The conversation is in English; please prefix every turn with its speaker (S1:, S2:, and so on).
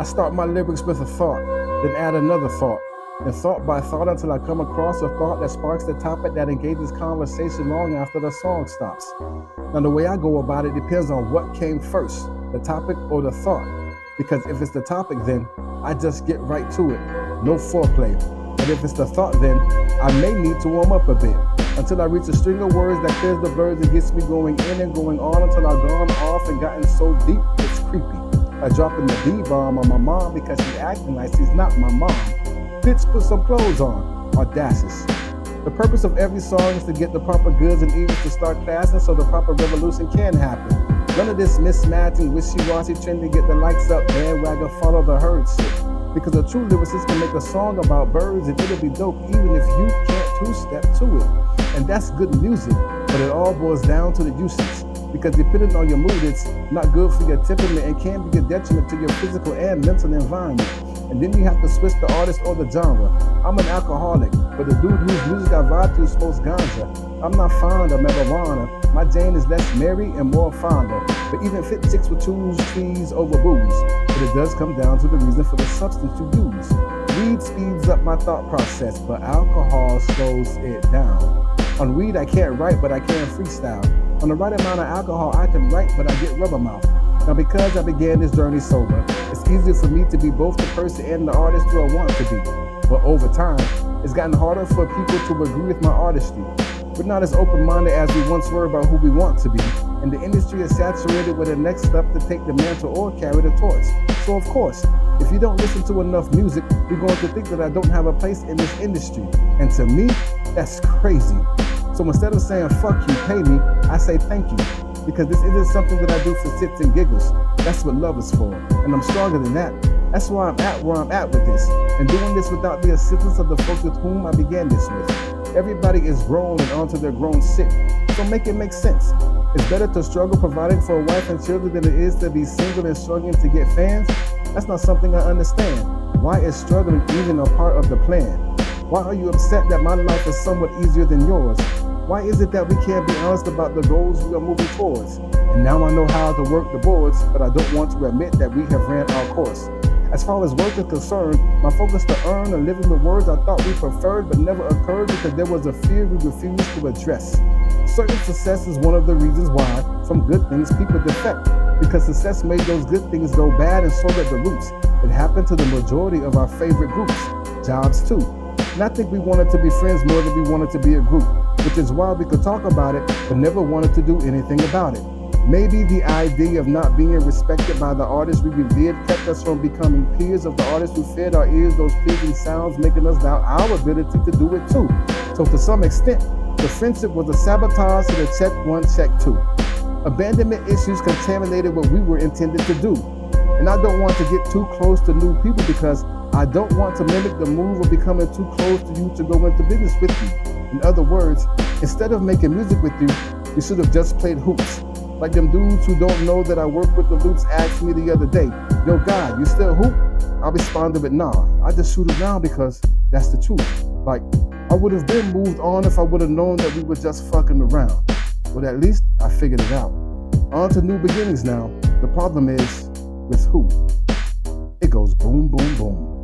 S1: I start my lyrics with a thought, then add another thought, and thought by thought until I come across a thought that sparks the topic that engages conversation long after the song stops. Now the way I go about it depends on what came first, the topic or the thought. Because if it's the topic, then I just get right to it, no foreplay. But if it's the thought, then I may need to warm up a bit until I reach a string of words that clears the blurs and gets me going in and going on until I've gone off and gotten so deep it's creepy. Like dropping the D-bomb on my mom because she's acting like she's not my mom. Bitch, put some clothes on, audacious. The purpose of every song is to get the proper goods and evils to start classing so the proper revolution can happen. None of this mismatching, wishy-washy, trendy, get the likes up, bandwagon, follow the herd shit. Because a true lyricist can make a song about birds and it'll be dope even if you can't two-step to it. And that's good music, but it all boils down to the usage. Because depending on your mood, it's not good for your temperament and can be a detriment to your physical and mental environment. And then you have to switch the artist or the genre. I'm an alcoholic, but the dude whose music I vibe to smokes ganja. I'm not fond of marijuana. My Jane is less merry and more Fonda. But even fit chicks will choose trees over booze. But it does come down to the reason for the substance you use. Weed speeds up my thought process, but alcohol slows it down. On weed I can't write, but I can freestyle. On the right amount of alcohol I can write, but I get rubber mouth. Now because I began this journey sober, it's easier for me to be both the person and the artist who I want to be. But over time, it's gotten harder for people to agree with my artistry. We're not as open-minded as we once were about who we want to be. And the industry is saturated with the next step to take the mantle or carry the torch. So of course, if you don't listen to enough music, you're going to think that I don't have a place in this industry. And to me, that's crazy. So instead of saying, fuck you, pay me, I say thank you. Because this isn't something that I do for shits and giggles. That's what love is for. And I'm stronger than that. That's why I'm at where I'm at with this. And doing this without the assistance of the folks with whom I began this with. Everybody is grown and onto their grown shit. So make it make sense. It's better to struggle providing for a wife and children than it is to be single and struggling to get fans. That's not something I understand. Why is struggling even a part of the plan? Why are you upset that my life is somewhat easier than yours? Why is it that we can't be honest about the goals we are moving towards? And now I know how to work the boards, but I don't want to admit that we have ran our course. As far as work is concerned, my focus to earn and living the words I thought we preferred but never occurred because there was a fear we refused to address. Certain success is one of the reasons why from good things people defect, because success made those good things go bad and so did the roots. It happened to the majority of our favorite groups, jobs too. And I think we wanted to be friends more than we wanted to be a group, which is why we could talk about it but never wanted to do anything about it. Maybe the idea of not being respected by the artists we revered kept us from becoming peers of the artists who fed our ears those pleasing sounds, making us doubt our ability to do it too. So to some extent, the friendship was a sabotage to the check one, check two. Abandonment issues contaminated what we were intended to do. And I don't want to get too close to new people because I don't want to mimic the move of becoming too close to you to go into business with you. In other words, instead of making music with you, we should have just played hoops. Like them dudes who don't know that I work with the loops asked me the other day, yo God, you still hoop? I responded with nah, I just shoot around because that's the truth. Like, I would have been moved on if I would have known that we were just fucking around. But at least I figured it out. On to new beginnings now. The problem is, with who? It goes boom, boom, boom.